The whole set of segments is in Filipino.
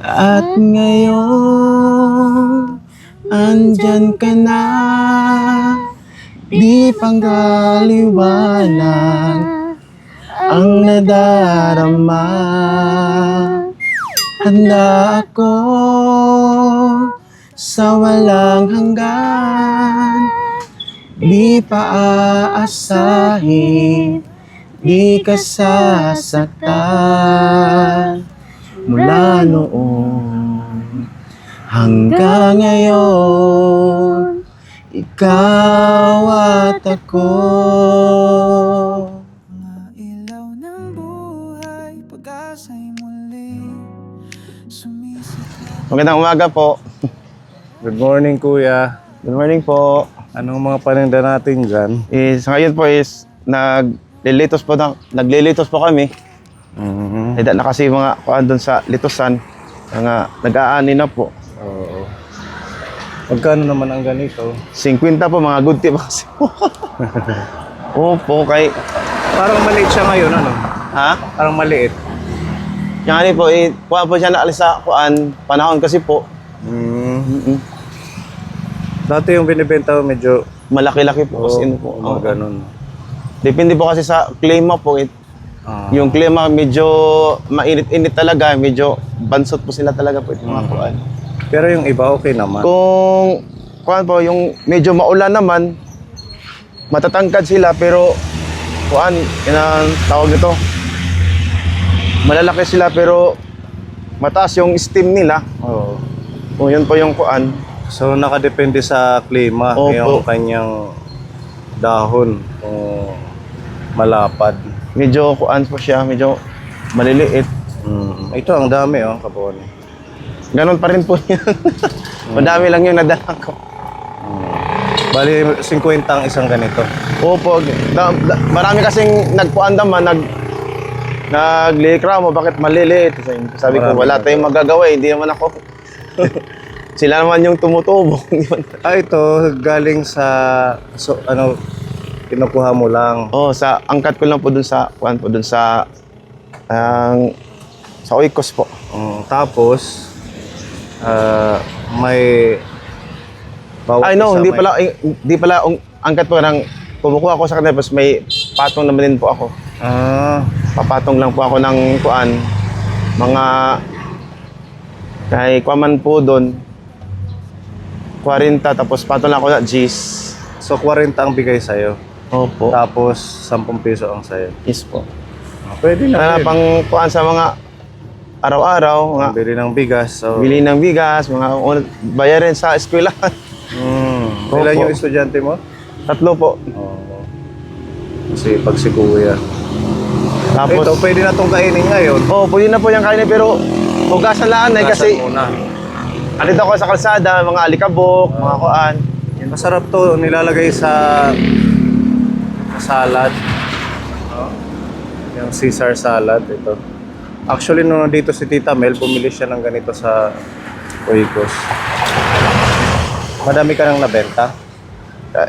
At ngayon, andyan ka na, di panggaliwanag ang nadarama. Handa ako sa walang hanggan, di pa aasahin, di ka sasaktan. Mula noon hanggang ngayon, ikaw at ako. Mga ilaw ng buhay, pag-asa'y muli sumisikat. Magandang umaga po. Good morning, Kuya. Good morning po. Anong mga paninda natin dyan? Sa ngayon po is naglilitos po kami. Eda na kasi mga kuan doon sa litosan. Mga nag-aani na po. Oo. Magkano naman ang ganito? 50 po, mga good tip kasi po. Opo, kay... Parang maliit siya ngayon, ano? Ha? Parang maliit. Yung ano po, kuha po siya naalis sa kuan, panahon kasi po. Dati yung binibenta mo medyo... Malaki-laki po kasi ano po. mga ganun. Depende po kasi sa klima po. Yung klima medyo mainit-init talaga, medyo bansot po sila talaga po itong mga kuan. Pero yung iba okay naman. Kung kuan po, yung medyo maulan naman, matatangkad sila pero kuan, yun ang tawag nito. Malalaki sila pero mataas yung steam nila. Oo. Kung yun po yung kuan. So nakadepende sa klima Opo. yung kanyang dahon kung malapad. Medyo kuan po siya, medyo maliliit. Ito ang dami, oh, kapon. Ganon pa rin po yan. Madami lang yung nadala ko. Bali 50 ang isang ganito. Opo, marami kasing nagpuandaman, naglikramo, bakit maliliit? Sabi ko, Marami wala tayong magagawa, hindi naman ako. Sila naman yung tumutubo. Ito galing sa kinukuha mo lang. Sa angkat ko lang po dun sa kuan po dun sa Oikos po. Tapos may bawat Ay no, isa hindi may- pala angkat po nang kumukuha ako sa kanila, tapos may patong naman din po ako. Papatong lang po ako ng kuan, mga kay kuaman po doon 40, tapos patong lang ako sa G's. So 40 ang bigay sa'yo. Opo. Tapos 10 piso ang sa'yo. Yes po. Pwede na. Pwede. Pang kuan sa mga araw-araw, mga Bili ng bigas. So, bili ng bigas, mga bayarin sa eskwelahan. Ilan Opo. yung estudyante mo? 3 po. Kasi pag si Kuya. Tapos, Ito, pwede na itong kainin ngayon. pwede na po yung kainin, pero hugasan lang kasi Hugasan muna. andito ako sa kalsada, mga alikabok, mga kuan. Masarap to, nilalagay sa salad. Yung Caesar salad, ito. Actually, nung nandito si Tita Mel, bumili siya ng ganito sa Oikos. Madami ka nang nabenta.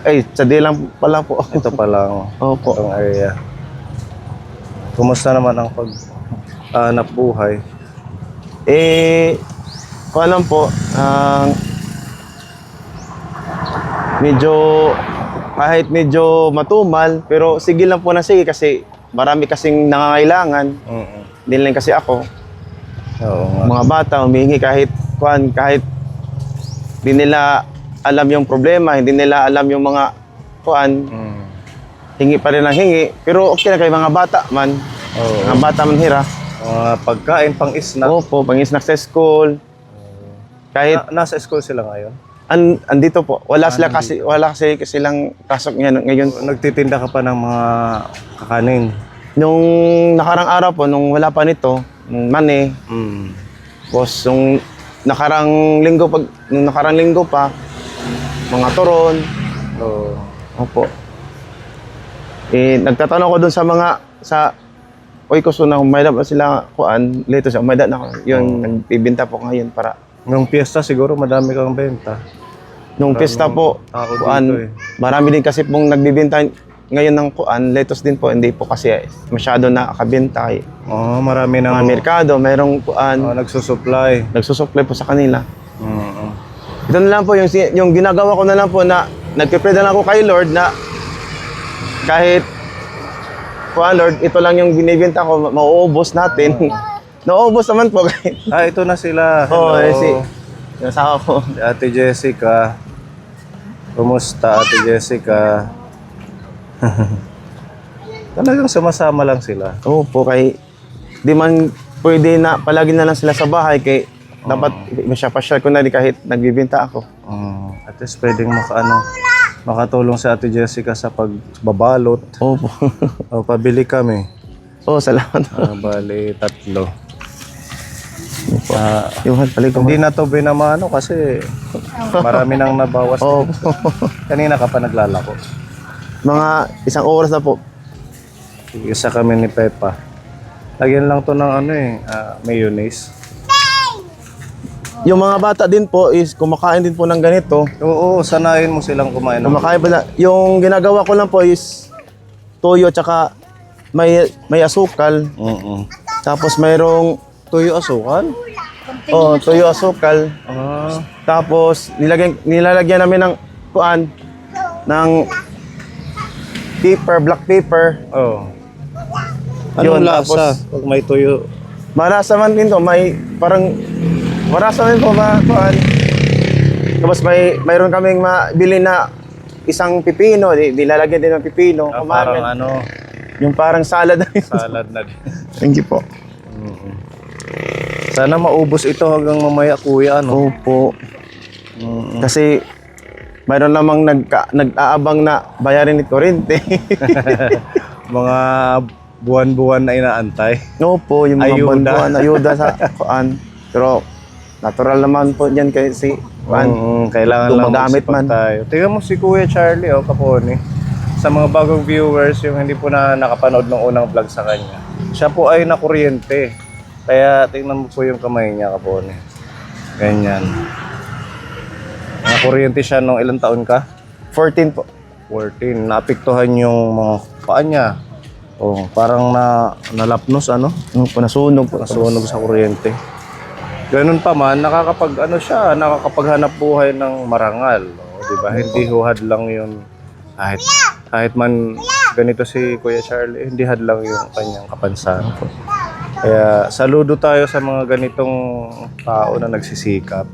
Ay, sa di lang pala po. Ito pa lang. Opo. Itong area. Kumusta naman ang pag-hanap buhay? Kuan lang po, kahit medyo matumal, pero sige lang po na sige kasi marami kasing nangangailangan. Hindi lang kasi ako. Oo nga. Mga bata, humihingi kahit di nila alam yung problema, hindi nila alam yung mga hingi pa rin ang hingi. Pero okay na kay mga bata man. Oo. Mga bata man hira. Mga pagkain, pang-snack. Opo, pang-snack sa school. Kahit Nasa school sila ngayon? andito po. Wala kasi silang pasok ngayon. Nagtitinda ka pa ng mga kakanin? Nung nakarang araw po, nung wala pa nito, nung Monday, boss, nung nakarang linggo pa, mga turon. Oo. Opo. Nagtatanong ko doon sa Oikos na umayda ba sila kuan, lito siya, umayda na ako. Yun, nagbibinta po ngayon para. Nung piyesta siguro madami kang benta. Nung pista po, tao dito kuan, eh. marami din kasi pong nagbibinta ngayon ng kuan, lettuce din po, hindi po kasi masyado nakakabenta. Oh, marami nang Mga merkado, mayroong kuan, nagsusupply. nagsusupply po sa kanila. Mm. Ito na lang po, yung ginagawa ko na lang po na nagpipray na lang ako kay Lord na kahit kuan Lord, ito lang yung binibenta ko, mauubos natin. Nauubos naman po kahit. Ito na sila. Oo, Hello. yung asawa ko. Si Ate Jessica. Kumusta, Ate Jessica? Talagang sumasama lang sila. Oo po, kay di man pwede na palagi na lang sila sa bahay kay dapat masya-pasyal ko na di kahit nagbibenta ako. At least pwedeng makatulong si Ate Jessica sa pagbabalot. Oo po. O, pabili kami. Oo, salamat. Bali, 3. Yung pali ko. Hindi na to binamano kasi marami nang nabawas. Oo. Kanina ka pa naglalako. Mga 1 oras na po. Isa kami ni Pepa. Lagyan lang to ng mayonnaise. Yung mga bata din po is kumakain din po ng ganito. Oo, sanayin mo silang kumain ng Kumakain pala. Yung ginagawa ko lang po is toyo tsaka may asukal. Tapos mayroong tuyo asukal. toyo asukal. Tapos nilalagyan namin ng kuan ng black pepper. Oh. Yun, Anong lasa tapos- pag may tuyo? Marasa man din to, may parang marasa din po ba kuan. Tapos mayroon kaming mabili na isang pipino, nilalagyan din ng pipino. Parang Yung parang salad na yun. salad na din. Thank you po. Sana maubos ito hanggang mamaya, kuya, ano? Opo. Kasi mayroon namang nag-aabang na bayarin ni kuryente. Mga buwan-buwan na inaantay. Opo, yung mga Ayuda. buwan-buwan, ayuda sa kuan. Pero natural naman po yan kasi kuan. Kailangan lang Gumagamit magsipag man. tayo. Tingnan mo si Kuya Charlie, Kaponi. Sa mga bagong viewers, yung hindi po na nakapanood ng unang vlog sa kanya. Siya po ay nakuryente. Kaya tingnan mo po yung kamay niya, Kaponi. Ganyan. Nakuryente siya nung ilang taon ka? 14 po. 14. Naapektuhan yung mga paa niya. Oh, parang nalapnos, Opo, nasunog po. nasunog sa kuryente. Ganun pa man, nakakapaghanap buhay ng marangal. Di ba? Hindi huhad lang yun. Kahit man ganito si Kuya Charlie, hindi hadlang yung kanyang kapansanan. Kaya saludo tayo sa mga ganitong tao na nagsisikap.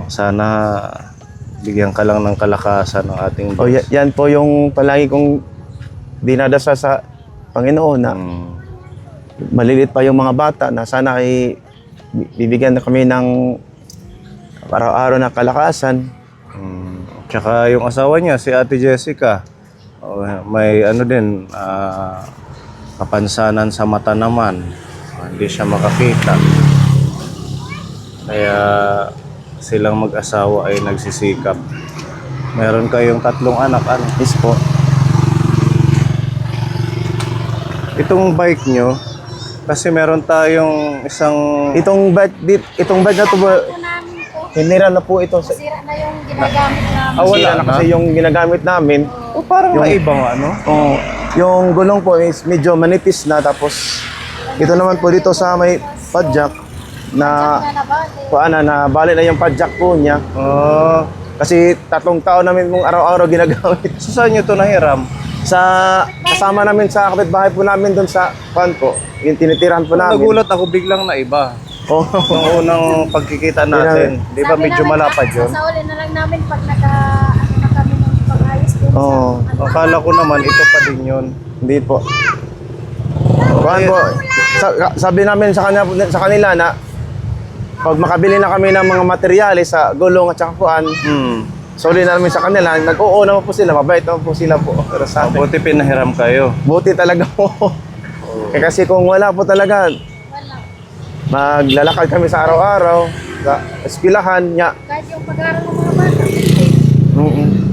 Sana bigyan ka lang ng kalakasan ng ating Oh, yan po yung palagi kong dinadasal sa Panginoon na maliliit pa yung mga bata na sana ay bibigyan na kami ng araw-araw na kalakasan. Tsaka yung asawa niya, si Ate Jessica, may din, kapansanan sa mata naman. Hindi siya makakita. Kaya silang mag-asawa ay nagsisikap. Meron kayong 3 anak, Yes po. Itong bike nyo, kasi meron tayong isang... Itong bed na to po, hinira na po ito. Sira na yung ginagamit namin. wala Sira na na. kasi yung ginagamit namin. parang naibang Oh, yung gulong po is medyo manipis na, tapos ito naman po dito sa may padjak na nabali na yung padjak po niya. Kasi 3 taon namin mong araw-araw ginagamit. So saan nyo ito nahiram? Kasama namin sa kapitbahay po namin doon sa pan po. Yung tinitirahan po namin. Nagulat ako biglang naiba. Oh. Nung unang pagkikita natin, di ba medyo malapad yun? Sasaulin na lang namin pag na kami ng pag-ayos din Oo. Akala ko naman ito pa din yun. Hindi po. Kuhan po, sabi namin sa kanila na pag makabili na kami ng mga materyales sa gulong at saka kuhan, sauli na namin sa kanila, nag-oo naman po sila, mabait naman po sila po. Pero sa amin, Buti pinahiram kayo. buti talaga po. Kasi kung wala po talaga, maglalakad kami sa araw-araw, sa eskwelahan niya. kahit yung pag-aaral ng mga bata.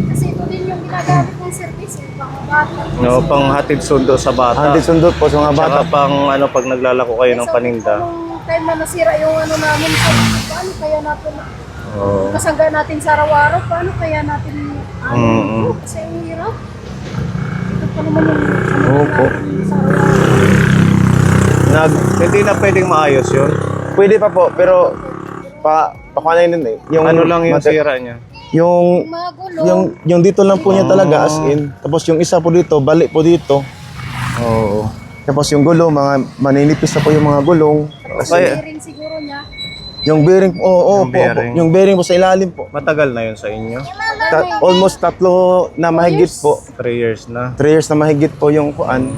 Kasi ito din yung ginagamit ng service. Yung mga bata. No, pang hatid sundo sa bata. Hindi sundot po sa mga bata. Tsaka pang pag naglalako kayo ng paninda. Kung time na nasira yung namin, paano kaya natin, Oo. kasangga natin sa araw-araw, paano kaya natin, kasi ang hirap. pa naman yung Opo. Hindi na pwedeng maayos yun. Pwede pa po, pero pakuhanin din eh. Yung Ano lang yung sira niya? Yung mga gulo. yung dito lang po niya talaga as in. Tapos yung isa po dito, balik po dito. Oo. Tapos yung gulong, mga maninipis na po yung mga gulong. Tapos Kaya- rin siguro niya. Yung bearing, oo, Yung po, bearing. yung bearing po sa ilalim po. Matagal na yun sa inyo? Almost 3 na mahigit po. 3 years na. 3 years na mahigit po yung kuan.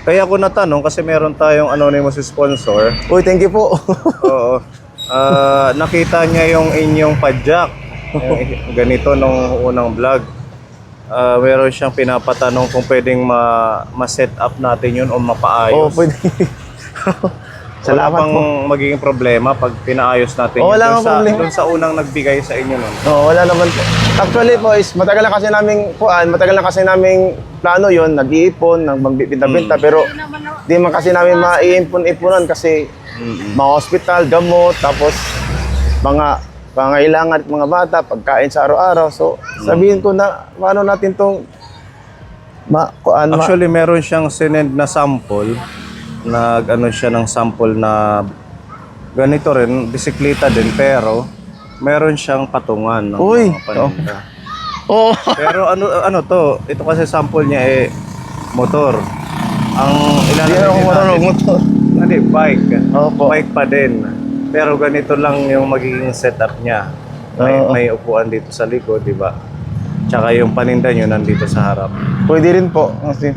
Kaya ako natanong kasi meron tayong anonymous sponsor. Uy, thank you po. Oo. Nakita niya yung inyong padjak. Yung ganito nung unang vlog. Meron siyang pinapatanong kung pwedeng ma-set up natin yun o Oo, mapaayos. pwede. Wala Salamat bang po. magiging problema pag pinaayos natin Oh, yun wala dun nga sa, problema. dun sa unang nagbigay sa inyo nun? Oo, wala naman po. Actually po is matagal na kasi naming kuan, matagal na kasi naming plano yon, nag-iipon, nagbibinta-binta, pero Hindi naman na, di man kasi namin maiipon-ipunan kasi mga hospital, gamot, tapos mga pangailangan at mga bata, pagkain sa araw-araw. So, sabihin ko na, paano natin tong Actually, meron siyang sinend na sample. Nag-ano siya ng sample na ganito rin, bisikleta din, pero meron siyang patungan ng Uy! mga paninda. Oo. Pero ano to, ito kasi sample niya motor. Ang Hindi ilalagay na ako din marunong natin, motor. hindi, bike. Opo. Bike pa din. Pero ganito lang yung magiging setup niya. Oo. May upuan dito sa likod, di ba? Tsaka yung paninda nyo nandito sa harap. Pwede rin po. Kasi,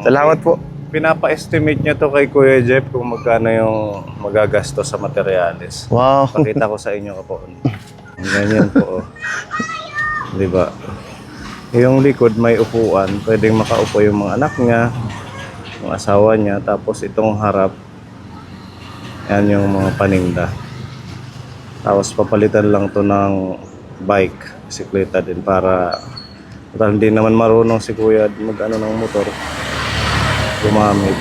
salamat po. Pinapa-estimate niya to kay Kuya Jeff kung magkano yung magagastos sa materyales. Wow. Pakita ko sa inyo po. Ganyan po. Oh. Di ba? Yung likod may upuan, pwedeng makaupo yung mga anak niya, yung asawa niya, tapos itong harap, yan yung mga paninda. Tapos papalitan lang to ng bike, bisikleta din para hindi naman marunong si Kuya mag-ano ng motor, gumamit.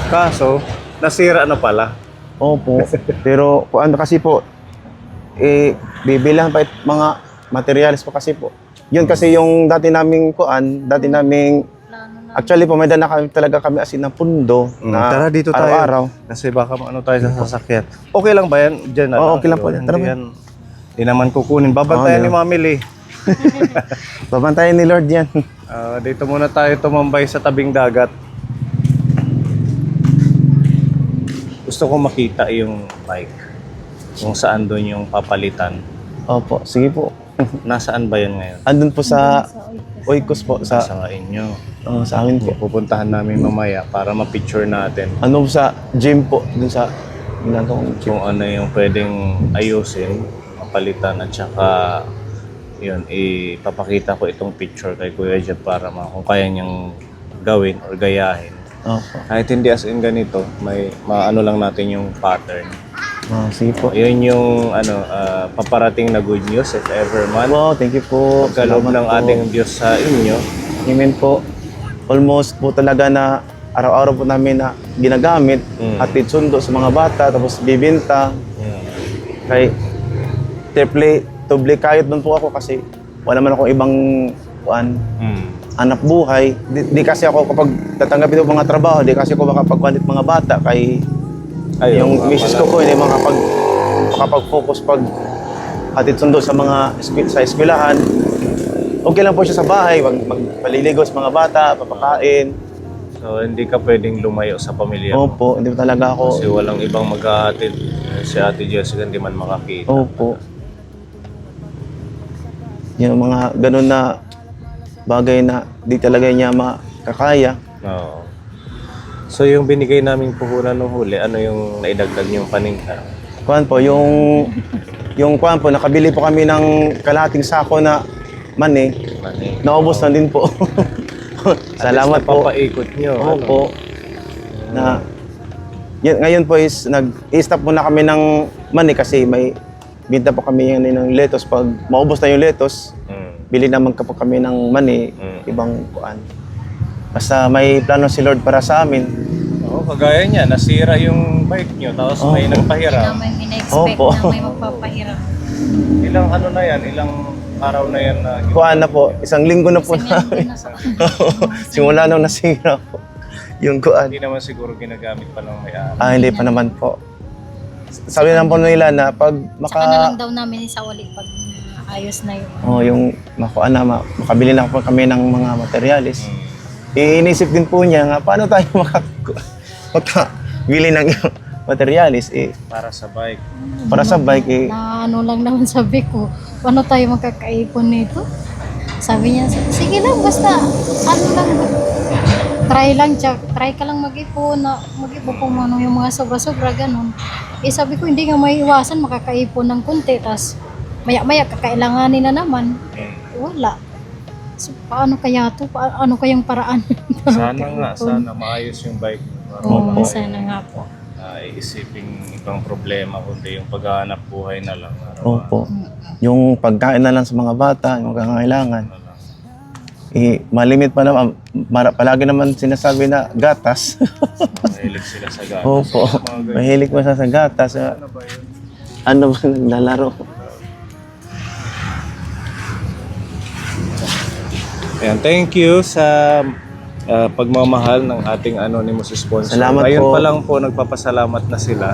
Kaso, nasira na pala. Opo. Pero kuan kasi po, bibilang pa mga materials po kasi po. Yun kasi yung dati naming kuan, dati naming plano na. actually po may dala kami talaga kami asin ng pundo na Tara dito tayo. araw-araw. Kasi baka ano tayo sa sasakyan. Okay lang ba yan? Diyan, Oo, okay lang po. Hindi Tara ba? yan. Hindi naman kukunin. Babantayan Oo, ni Mami Lee. Babantayan ni Lord yan. Dito muna tayo tumambay sa tabing dagat. Gusto ko makita yung bike. Kung saan doon yung papalitan. Opo, sige po. Nasaan ba yun ngayon? Andun po sa Oikos po Sa sa inyo. sa amin po. Pupuntahan namin mamaya para ma-picture natin Ano po sa gym po, dun sa ginagawang gym. kung ano yung pwedeng ayusin, mapalitan at saka yun, ipapakita ko itong picture kay Kuya Jeff para kung kaya niyang gawin or gayahin. Opo. Kahit hindi as in ganito, may maano lang natin yung pattern. Sige po. Yun yung paparating na good news if ever man. Wow, thank you po. Pagkaloob Salamat ng po. ating Diyos sa inyo. Amen po. Almost po talaga na araw-araw po namin na ginagamit, hatid sundo sa mga bata, tapos bibinta. Kay doble kayot doon po ako kasi wala man akong ibang hanap buhay. Di kasi ako kapag tatanggapin ko mga trabaho, di kasi ako makapagkuhanit mga bata kay yung misis ko po hindi makapag-focus pag hatid sundo sa mga sa eskwelahan. Okay lang po siya sa bahay, magpaliligo sa mga bata, papakain. So hindi ka pwedeng lumayo sa pamilya mo. Opo, hindi po talaga Kasi ako. walang ibang maghahatid. Si Ate Jessica hindi man makakita. Opo. Yung mga ganun na bagay na di talaga niya makakaya. Oo. So yung binigay naming puhunan nung huli, ano yung naidagdag niyong paninda? Kuan po, yung kuan po, nakabili po kami ng kalahating sako na mani. Mani. Naubos na din po. Salamat po. Papaikot niyo. Opo. Na ngayon po is nag-stop muna kami ng mani kasi may binta po kami ng lettuce. Pag maubos na yung lettuce, bili naman kapag kami ng mani, ibang kuan. Basta may plano si Lord para sa amin. Oo, kagaya niya, nasira yung bike niyo, tapos may Na nagpahiram. may ina-expect Opo. na may magpapahiram. Ilang ano na yan, ilang araw na yan na Kuhaan na po, isang linggo na po Singendo namin. na sa Simula nung nasira po yung kuhaan. hindi naman siguro ginagamit pa ng may-ari. Hindi pa naman po. Sabi naman po nila na pag Saka na lang daw namin sa uli pag ayos na yun. yung makuha na, makabili na po kami ng mga materyales. Iinisip din po niya nga, paano tayo makabili ng materyales Para sa bike. para sa bike Na ano lang naman sabi ko, paano tayo magkakaipon nito? Sabi niya, sige lang, basta ano lang, try ka lang mag-ipon, kung ano yung mga sobra-sobra, ganun. Sabi ko, hindi nga maiiwasan, makakaipon ng konti, tas maya-maya kakailanganin na naman. Wala. So, paano kaya to? Ano kayang paraan? Sana maayos yung bike. Oo, sana nga po. Isiping ibang problema kundi yung paghahanap buhay na lang. Opo. Yung pagkain na lang sa mga bata, yung kailangan. Malimit pa naman. Palagi naman sinasabi na gatas. Mahilig sila sa gatas. Opo. Mahilig mo sa gatas. Ano ba naglalaro? Ayan, thank you sa pagmamahal ng ating anonymous sponsor. Salamat Ngayon po. pa lang po nagpapasalamat na sila.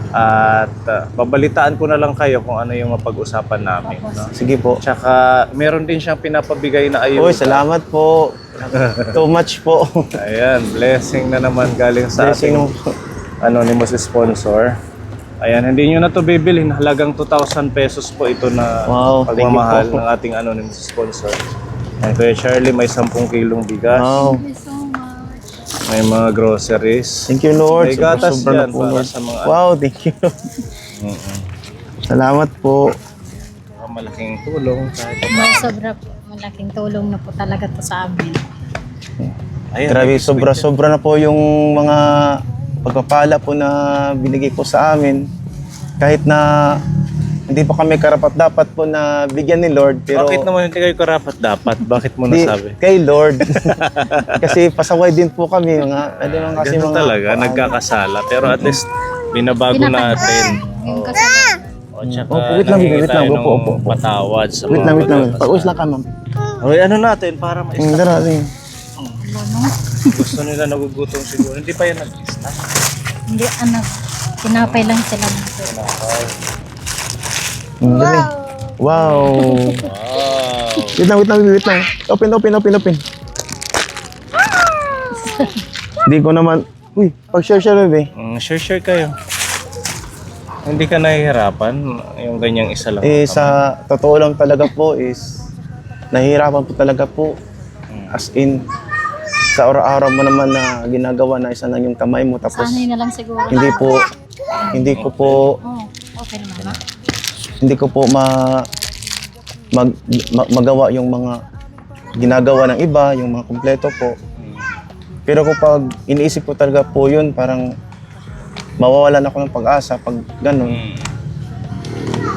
At babalitaan ko na lang kayo kung ano yung mapag-usapan namin. No? Sige po. Tsaka meron din siyang pinapabigay na ayuda. Uy, salamat po. Too much po. Ayan, blessing na naman galing sa Blessing ating anonymous sponsor. Ayan, hindi nyo na to bibilhin. Halagang 2,000 pesos po ito na Wow, thank you pagmamahal po. ng ating anonymous sponsor. Ayan, Kuya Charlie, may 10 kilong bigas. Wow. Thank you so much. May mga groceries. Thank you, Lord. May gatas Sobra-sobra dyan na po, para Lord. sa mga Wow, thank you. Salamat po. malaking tulong. Kahit Malaking tulong na po talaga to sa amin. Ayan, Grabe, sobra-sobra na po yung mga pagpapala po na binigay po sa amin. Kahit na hindi po kami karapat-dapat po na bigyan ni Lord. Pero Bakit naman hindi kayo karapat dapat? Bakit mo di- nasabi? kay Lord. Kasi pasaway din po kami. Kasi Ganun talaga, nagkakasala. Pero at least, binabago natin. Yung kasalanan. O tsaka, Opo, wait lang, nangingi wait lang. tayo Opo, ng opo. patawad sa Wait mga lang. pagkakasala. Pag-uus lang ka, ma'am. Okay, ano natin para ma-stop? Dara, sige. Gusto nila nagugutom siguro. Hindi pa yan nag-stop. Hindi, anak. Tinapay lang sila dito. Dali. Wow. Wow. Wait lang. Open. Hindi ko naman. Uy, pag-share, bebe. Share kayo. Hindi ka nahihirapan yung ganyang isa lang. Sa totoo lang talaga po nahihirapan po talaga po. As in, sa araw-araw mo naman na ginagawa na isa lang yung kamay mo. Tapos, Sanay na lang siguro. hindi ko po Okay naman na. hindi ko po magawa yung mga ginagawa ng iba, yung mga kumpleto po. Pero kapag iniisip ko talaga po yun, parang mawawalan ako ng pag-asa pag ganun.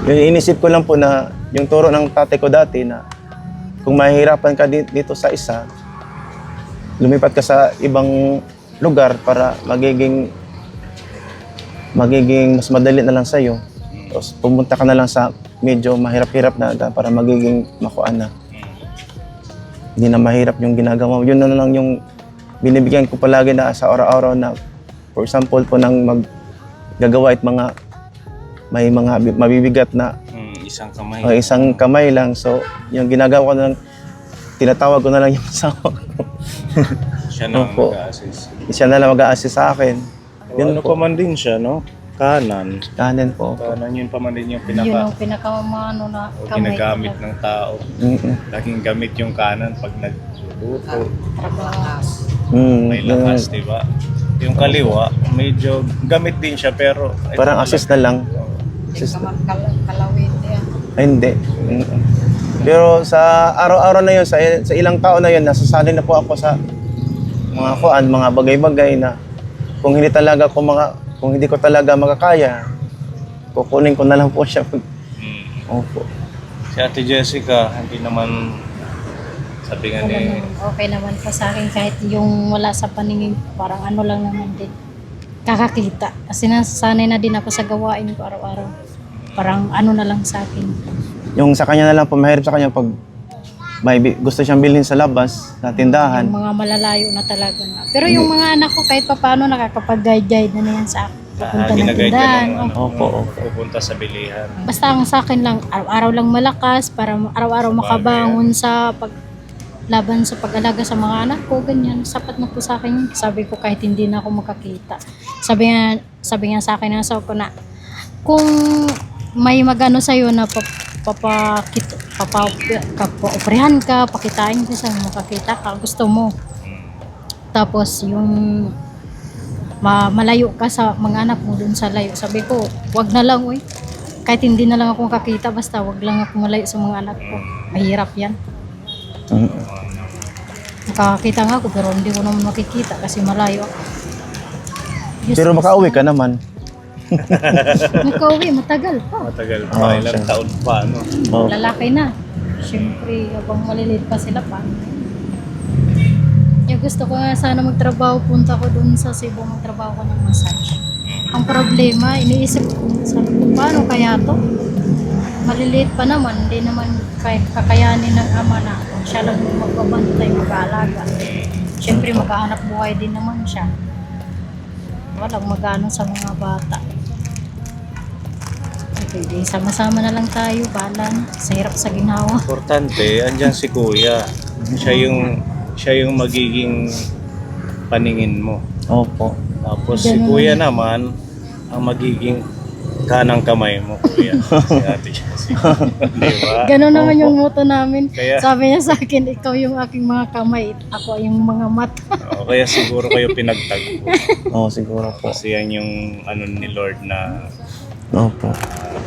Yung iniisip ko lang po na yung turo ng tatay ko dati na kung mahihirapan ka dito sa isa, lumipat ka sa ibang lugar para magiging mas madali na lang sa'yo. Tapos pumunta ka na lang sa medyo mahirap-hirap na para magiging makuha na. Hindi na mahirap yung ginagawa mo. Yun na lang yung binibigyan ko palagi na sa araw-araw na for example po ng maggagawa at may mga mabibigat na Isang kamay. isang kamay lang. So yung ginagawa ko na lang, tinatawag ko na lang yung asawa ko. Siya na ang Opo. mag-assist. Siya na lang mag-a-assist sa akin. Yun ano pa man din siya, no? Kanan. Kanin po. Kanan yun pa man din yung Yun ang pinakamano na kamay. ginagamit ng tao. Laging gamit yung kanan pag nagluluto. May lakas, di ba? Yung kaliwa, medyo gamit din siya pero Parang assist na lang. Kalawin yan. Ay, hindi. Pero sa araw-araw na yun, sa ilang taon na yun, nasasanay na po ako sa mga bagay-bagay na kung hindi ko talaga makakaya, kukunin ko na lang po siya. Opo. Si Ate Jessica, hindi naman sabi nga ni Okay naman po sa akin kahit yung wala sa paningin parang ano lang naman din kakakita kasi nasanay na din ako sa gawain ko araw-araw parang ano na lang sa akin Yung sa kanya na lang po, mahirap sa kanya pag may gusto siyang bilhin sa labas, sa tindahan. Yung mga malalayo na talaga na. Pero yung mga anak ko kahit papaano nakakapag-guide-guide na yan sa akin. Pupunta ng Ginaguide ka tindahan. ng ano, Opo, opo. pupunta sa bilihan. Basta ang sa akin lang, araw-araw lang malakas para araw-araw makabangon sa paglaban sa pag-alaga sa mga anak ko, ganyan. Sapat na po sa akin yun. Sabi ko kahit hindi na ako makakita. Sabi nga sa akin ng asawa ko na, kung may magano sa'yo na papaoprehan ka, pakitain ka sa makakita ka, gusto mo. Tapos yung malayo ka sa mga anak mo dun sa layo. Sabi ko, wag na lang kahit hindi na lang ako makakita, basta wag lang ako malayo sa mga anak ko. Mahirap yan. Mm. Nakakakita nga ako pero hindi ko naman makikita kasi malayo ako. Pero makauwi ka naman. Makauwi, matagal pa. Matagal Oo, pa, ilang siya. taon pa, no? Oh. Lalaki na. Siyempre, habang maliliit pa sila pa. Yung gusto ko nga sana magtrabaho, punta ko dun sa Cebu, magtrabaho ko ng massage. Ang problema, iniisip ko, sabi ko, paano kaya to? Maliliit pa naman, hindi naman kakayanin ng ama na siya lang yung magbabantay, mag-aalaga. Siyempre, maghahanap buhay din naman siya. Walang magano sa mga bata. Okay, di sama-sama na lang tayo, balan. Sa hirap sa ginawa. Importante, andyan si Kuya. Siya yung magiging paningin mo. Opo. Tapos si Kuya naman ang magiging kanang kamay mo, Kuya. Si Ate Jessie. Di ba? Ganon naman yung motto namin. Kaya- Sabi niya sa akin, ikaw yung aking mga kamay, ako yung mga mata. Kaya siguro kayo pinagtagpo. Oo, siguro po. Kasi yan yung ano ni Lord na Opo.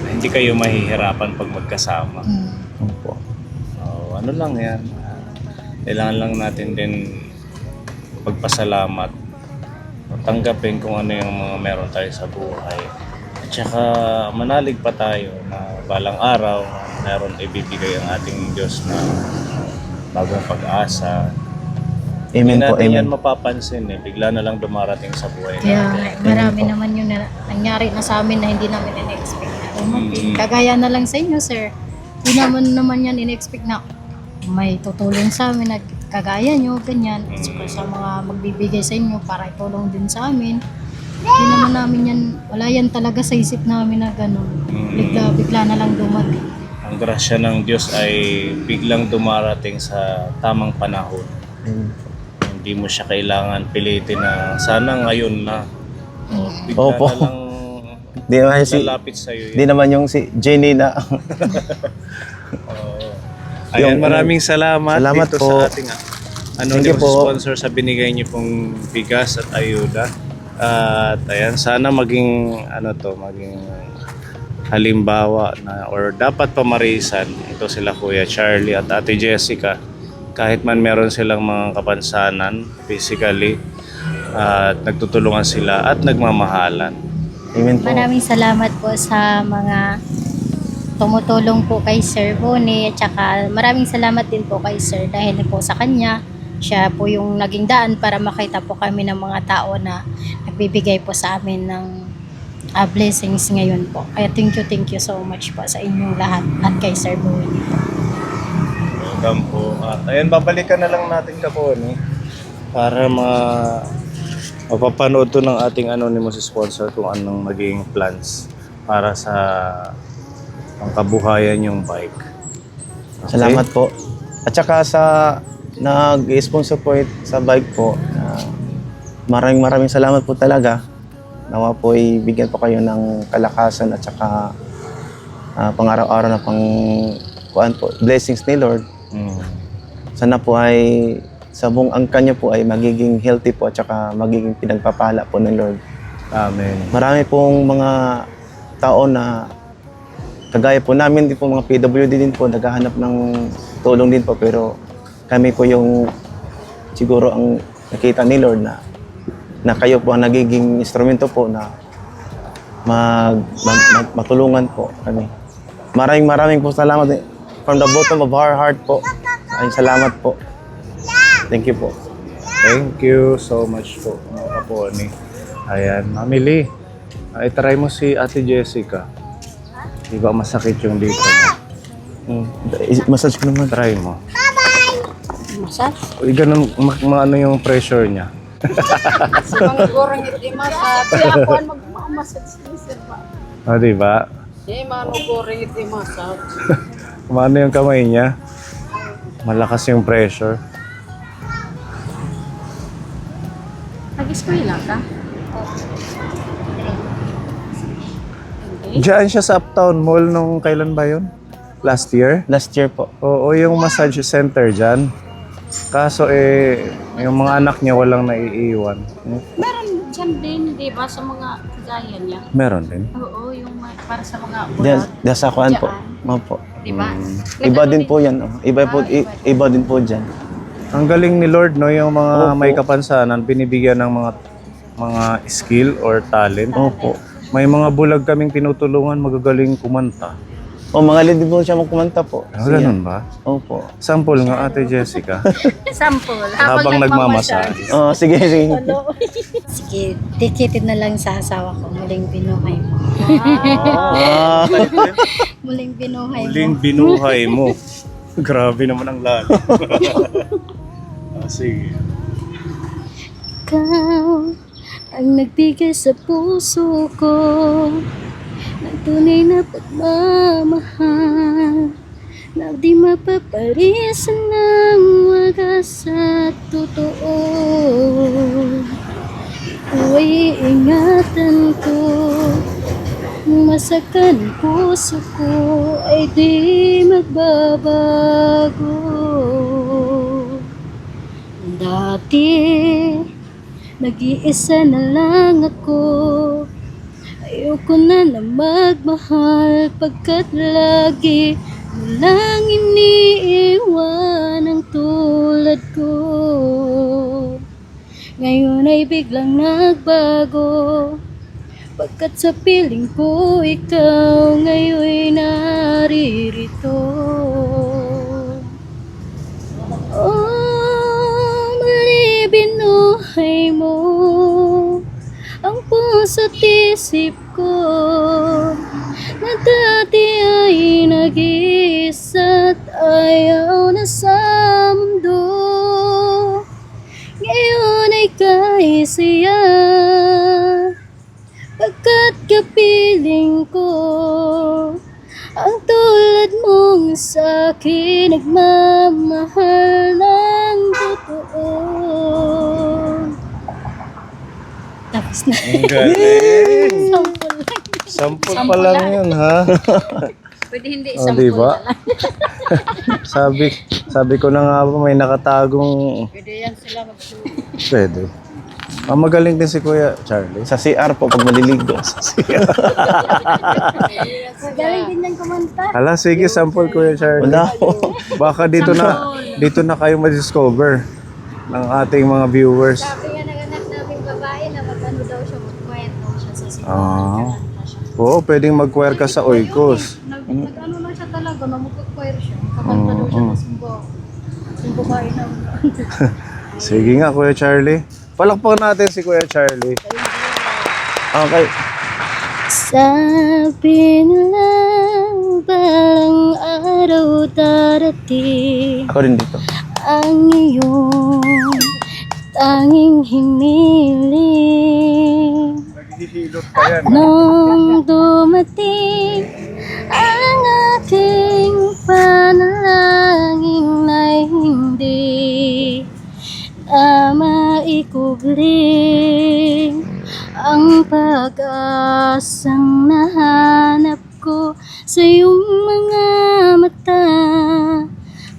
hindi kayo mahihirapan pag magkasama. Opo. Ano lang yan. Kailangan lang natin din pagpasalamat. Tanggapin kung ano yung mga meron tayo sa buhay. At saka manalig pa tayo na balang araw meron ibibigay ang ating Diyos na bagong pag-asa. Amen Hindi po, natin amen. yan mapapansin Bigla na lang dumarating sa buhay Kaya natin. marami naman yung nangyari na sa amin na hindi namin in-expect. Kagaya na lang sa inyo, sir. Hindi naman yan in-expect na may tutulong sa amin na kagaya nyo, ganyan. At saka sa mga magbibigay sa inyo para itulong din sa amin. Hindi naman namin yan, wala yan talaga sa isip namin na gano'n. Bigla na lang dumating. Ang grasya ng Diyos ay biglang dumarating sa tamang panahon. Hindi mo siya kailangan pilitin na sana ngayon na. Bigla Opo. na lang Di naman lalapit sa'yo di naman yung si Jenny na Ayan, Yung- maraming salamat, Salamat dito po. sa ating Thank you po. sponsor sa binigay niyo pong bigas at ayuda. At ayan, sana maging maging halimbawa na or dapat pamarisan ito sila Kuya Charlie at Ate Jessica kahit man meron silang mga kapansanan physically at nagtutulungan sila at nagmamahalan. Amen po. Maraming salamat po sa mga tumutulong po kay Sir Bonnie at saka maraming salamat din po kay Sir dahil po sa kanya siya po yung naging daan para makita po kami ng mga tao na nagbibigay po sa amin ng blessings ngayon po. Kaya thank you so much po sa inyong lahat at kay Sir Bonnie. Welcome po. At ayan, babalikan na lang natin po para mapapanood to ng ating anonymous sponsor kung anong maging plans para sa pangkabuhayan yung bike. Okay? Salamat po. At saka sa nag-sponsor po sa bike po, maraming salamat po talaga. Nawa po bigyan po kayo ng kalakasan at saka pang-araw-araw na kuan po, blessings ni Lord. Sana po ay sa buong angkan niyo po ay magiging healthy po at saka magiging pinagpapala po ng Lord. Amen. Marami pong mga tao na kagaya po namin din po mga PWD din po naghahanap ng tulong din po pero kami po yung siguro ang nakita ni Lord na kayo po ang nagiging instrumento po na matulungan po kami. Maraming po salamat from the bottom of our heart po. Maraming salamat po. Thank you po. Thank you so much po mga kaponi. Ayan, Mami Lee, try mo si Ate Jessica. Di ba masakit yung dito mo? Massage ko naman. Try mo. Massage? Uy, ganun, ano yung pressure niya. Sa mga goreng iti massage. Kaya ako ang magmamassage ni sir ba? Di ba? Eh, mano goreng iti massage. Kumano yung kamay niya. Malakas yung pressure. Nag-eskwela ka? Diyan siya sa Uptown Mall nung kailan ba yun? Last year? Last year po. Oo, yung massage center dyan. Kaso yung mga anak niya walang naiiwan. Meron dyan din, di ba, sa mga kagaya niya. Meron din. Oo, yung para sa mga Diyan sa kuan po. Opo. Di ba? Iba din po yan. Iba din po dyan. Ang galing ni Lord, no, yung mga may kapansanan, binibigyan ng mga skill or talent. Opo. May mga bulag kaming tinutulungan, magagaling kumanta. Mga lead din po siya magkumanta po. Ganun ba? Opo. Sample nga, Ate Jessica. sample. Habang nagmamassage. Sige, sige. Sige, tikitin na lang sa asawa ko. Muling binuhay mo. Ah. Muling binuhay mo. Huling binuhay mo. Grabe naman ang lalim. Sige. Ikaw ang nagbigay sa puso ko ng tunay na pagmamahal na di mapaparisan ng wagas at totoo. Ikaw ay ingatan ko, masaktan ang puso ko ay di magbabago. Dati, nag-iisa na lang ako. Ayoko na magmahal pagkat lagi mo lang iniiwan ang tulad ko. Ngayon ay biglang nagbago pagkat sa piling ko ikaw ngayon naririto. Oh, mali binuhay mo ang puso't isip ko na dati ay nag-iisa't ayaw na sa mundo. Ngayon ay kaisiya pagkat kapiling ko ang tulad mong sa'kin nagmamahal ng totoo. Tapos na. Ang galing. Sample lang. Sample pa lang yun, ha? Pwede hindi Oh, sample diba? na lang. sabi ko na nga ba, may nakatagong... Pwede yan sila mag-shoot. Pwede. Magaling din si Kuya Charlie. Sa CR po pag maliligo. Galing din yung kumanta. Hala, sige, sample Kuya Charlie. Wala po. Baka dito na kayo ma-discover ng ating mga viewers. Sabi nga ng anak namin babae na mag-ano daw siya, mag-kwento siya sa simbahan. Ah. Oo, pwedeng mag-choir ka sa Oikos. Nag-ano lang siya talaga, na mag-choir siya. Kakanta daw siya sa simbahan. Yung babae na. Sige nga, Kuya Charlie. Palakpakan natin si Kuya Charlie. Okay. Sabi nila balang araw darating Ako rin dito. ang iyong tanging hiniling. Naghihilot pa yan. Nung dumating ang aking panalangin ay hindi na maikubling ang pag-asang nahanap ko sa iyong mga mata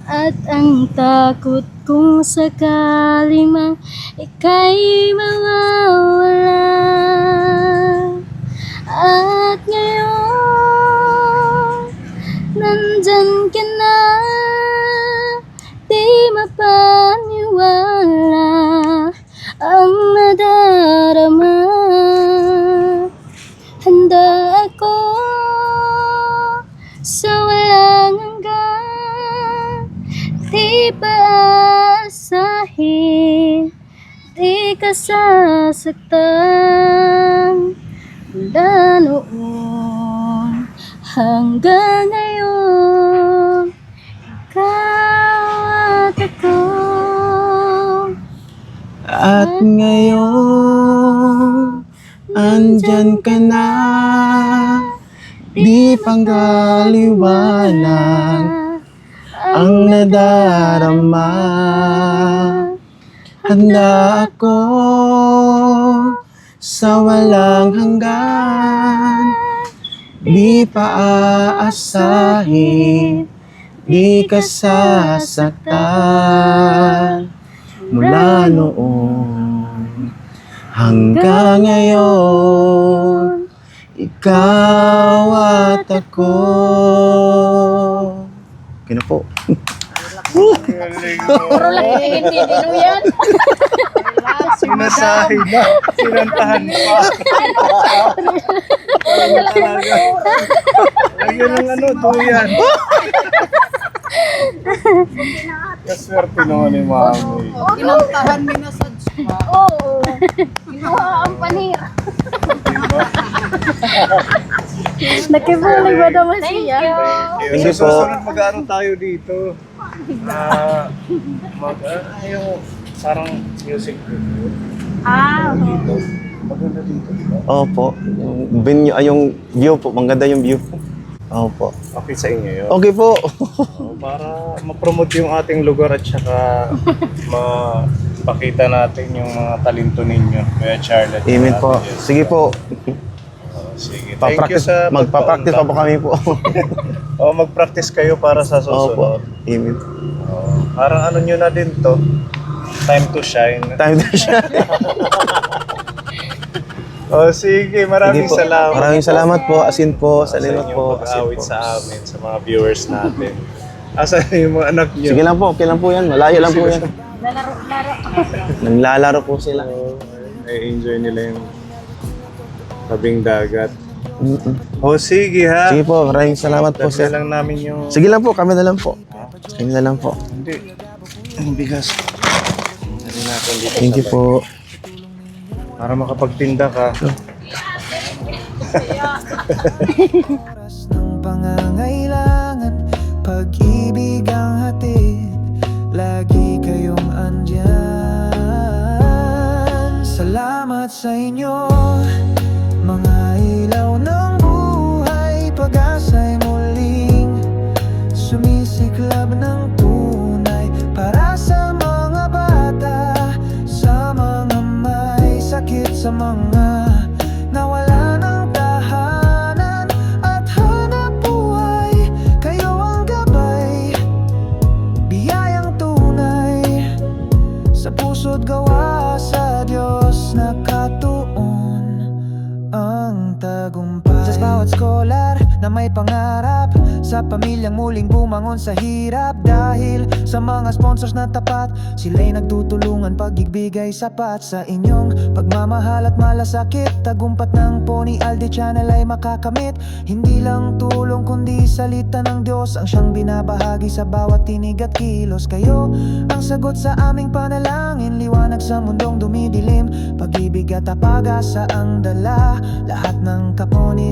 at ang takot kung sakali mang ika'y mawawala. At ngayon, nandyan ka na, di mapaniwala ang nadarama. Handa ako sa walang hanggan, di paasahin, di ka sasaktan. Mula noon hanggang ngayon, ngayon andyan ka na, di panggaliwanag ang nadarama. Handa ako sa walang hanggan, di pa aasahin, di ka sasaktan. Mula noon hanggang ngayon, ikaw at ako. Okay na po. Puro lang hindi yan. Sinasahi na. Sinantahan pa. Talaga. Lagyan ng ano, duyan. Kaswerte naman ni Mami. Kinantahan mi na sa spa. Oo. Kinuha ang panira. Nakibulig ba naman siya? Hindi Sa po. susunod mag-ano tayo dito. Yung parang music video. Dito. Maganda dito, di ba? Opo. Yung venue, yung view po. Maganda yung view po. Opo. Okay sa inyo yun. Okay po. Para ma-promote yung ating lugar at saka mapakita natin yung mga talento ninyo. Kuya Charlotte. Amen po. Sige po. Sige. Thank you Papractice, sa magpa-practice pa po kami po. mag-practice kayo para sa Opo. susunod. Amen. Parang ano nyo na din to. Time to shine. Time na siya. Sige. Maraming Sige po. salamat. Maraming salamat po. Asin po. sa Salamat inyong po. Asin pag-awit po. sa amin, sa mga viewers natin. Asan yung mga anak nyo? Sige lang po. Okay lang po yan. Malayo lang po yan. Lalaro-laro. Naglalaro po sila. Enjoy nila yung tabing dagat. Mm-mm. Sige ha. Sige po. Maraming salamat po, Dagdag sir. lang namin yung... Sige lang po. Kami na lang po. Kami na lang po. Hindi. Ang bigas. Ano natin dito Thank you sa po. para makapagtinda ka. Oras ng pangangailangan, pag-ibig ang hatid, lagi kayong andyan. Salamat sa inyo, mga ilaw ng buhay, pag-asa'y muling sumisiklab ng tunay para sa mga bata, sa mga may sakit, sa mga nawala ng tahanan at hanap buhay. Kayo ang gabay, biyayang tunay, sa puso't gawa sa Diyos nakatuon ang tagumpay. Sa bawat scholar na may pangarap, sa pamilyang muling bumangon sa hirap, dahil sa mga sponsors na tapat, sila'y nagtutulungan pagbigay sapat sa inyong pagmamahal at malasakit. Tagumpat ng Pony Aldi Channel ay makakamit, hindi lang tulong kundi salita ng Diyos ang siyang binabahagi sa bawat tinig at kilos. Kayo ang sagot sa aming panalangin, liwanag sa mundong dumidilim, pag-ibig at pag-asa ang dala. Lahat ng kaponi